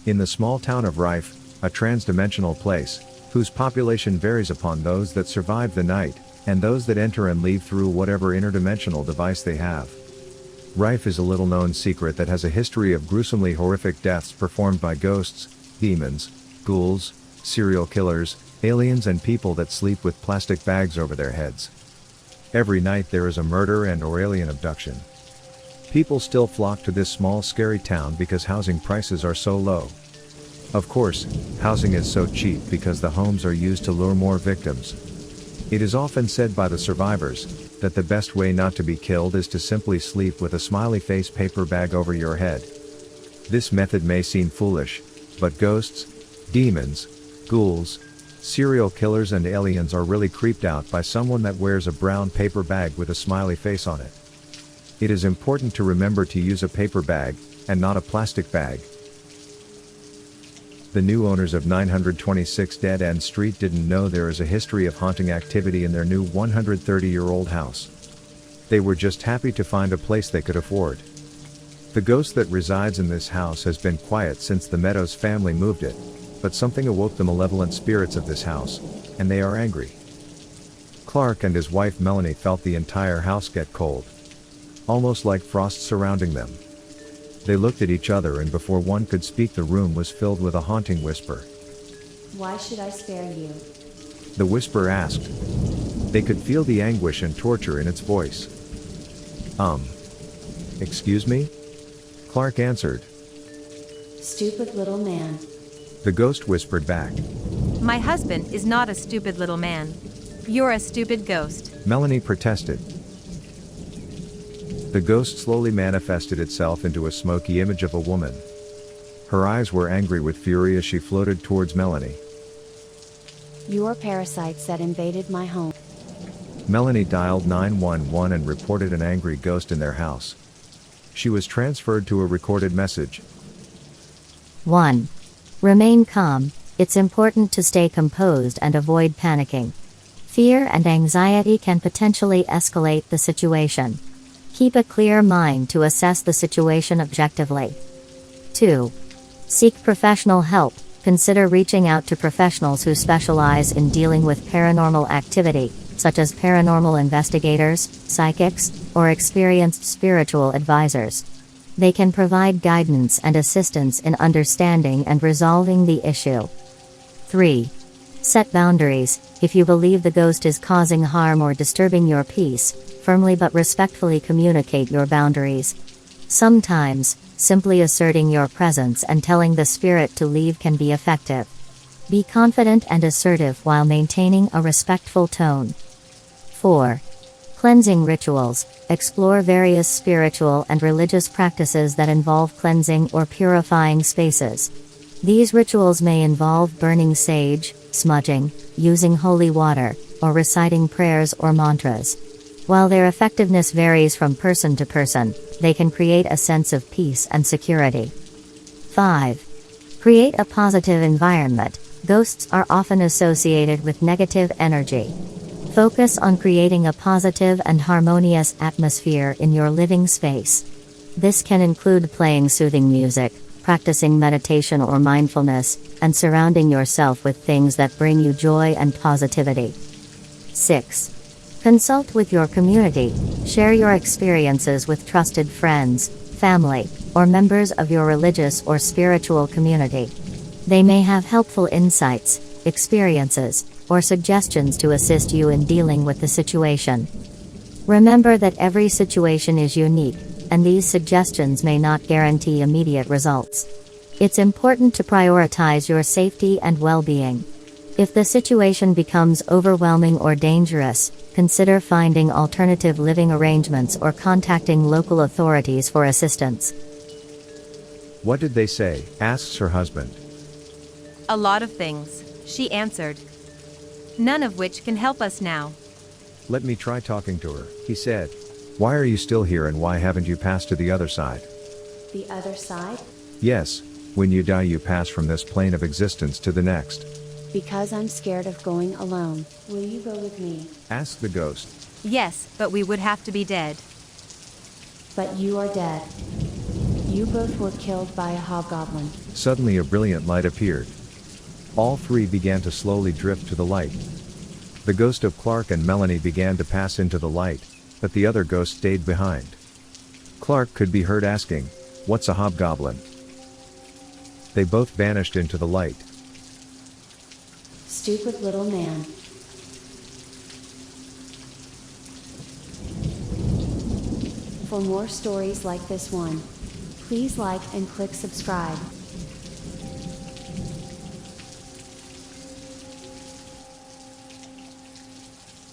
In the small town of Rife, a trans-dimensional place, whose population varies upon those that survive the night, and those that enter and leave through whatever interdimensional device they have. Rife is a little-known secret that has a history of gruesomely horrific deaths performed by ghosts, demons, ghouls, serial killers, aliens and people that sleep with plastic bags over their heads. Every night there is a murder and/or alien abduction. People still flock to this small scary town because housing prices are so low. Of course, housing is so cheap because the homes are used to lure more victims. It is often said by the survivors that the best way not to be killed is to simply sleep with a smiley face paper bag over your head. This method may seem foolish, but ghosts, demons, ghouls, serial killers and aliens are really creeped out by someone that wears a brown paper bag with a smiley face on it. It is important to remember to use a paper bag, and not a plastic bag. The new owners of 926 Dead End Street didn't know there is a history of haunting activity in their new 130-year-old house. They were just happy to find a place they could afford. The ghost that resides in this house has been quiet since the Meadows family moved it, but something awoke the malevolent spirits of this house, and they are angry. Clark and his wife Melanie felt the entire house get cold, almost like frost surrounding them. They looked at each other, and before one could speak, the room was filled with a haunting whisper. "Why should I spare you?" The whisper asked. They could feel the anguish and torture in its voice. Excuse me?" Clark answered. "Stupid little man." The ghost whispered back. "My husband is not a stupid little man. You're a stupid ghost." Melanie protested. The ghost slowly manifested itself into a smoky image of a woman. Her eyes were angry with fury as she floated towards Melanie. "You are parasites that invaded my home." Melanie dialed 911 and reported an angry ghost in their house. She was transferred to a recorded message. 1. Remain calm. It's important to stay composed and avoid panicking. Fear and anxiety can potentially escalate the situation. Keep a clear mind to assess the situation objectively. 2. Seek professional help. Consider reaching out to professionals who specialize in dealing with paranormal activity, such as paranormal investigators, psychics, or experienced spiritual advisors. They can provide guidance and assistance in understanding and resolving the issue. 3. Set boundaries. If you believe the ghost is causing harm or disturbing your peace, firmly but respectfully communicate your boundaries. Sometimes, simply asserting your presence and telling the spirit to leave can be effective. Be confident and assertive while maintaining a respectful tone. 4. Cleansing rituals. Explore various spiritual and religious practices that involve cleansing or purifying spaces. These rituals may involve burning sage, smudging, using holy water, or reciting prayers or mantras. While their effectiveness varies from person to person, they can create a sense of peace and security. 5. Create a positive environment. Ghosts are often associated with negative energy. Focus on creating a positive and harmonious atmosphere in your living space. This can include playing soothing music, practicing meditation or mindfulness, and surrounding yourself with things that bring you joy and positivity. 6. Consult with your community. Share your experiences with trusted friends, family, or members of your religious or spiritual community. They may have helpful insights, experiences, or suggestions to assist you in dealing with the situation. Remember that every situation is unique, and these suggestions may not guarantee immediate results. It's important to prioritize your safety and well-being. If the situation becomes overwhelming or dangerous, consider finding alternative living arrangements or contacting local authorities for assistance. "What did they say?" asks her husband. "A lot of things," she answered. "None of which can help us now." "Let me try talking to her," he said. "Why are you still here, and why haven't you passed to the other side?" "The other side?" "Yes, when you die you pass from this plane of existence to the next." "Because I'm scared of going alone. Will you go with me?" asked the ghost. "Yes, but we would have to be dead." "But you are dead." You both were killed by a hobgoblin. Suddenly a brilliant light appeared. All three began to slowly drift to the light. The ghost of Clark and Melanie began to pass into the light, but the other ghost stayed behind. Clark could be heard asking, "What's a hobgoblin?" They both vanished into the light. Stupid little man. For more stories like this one, please like and click subscribe.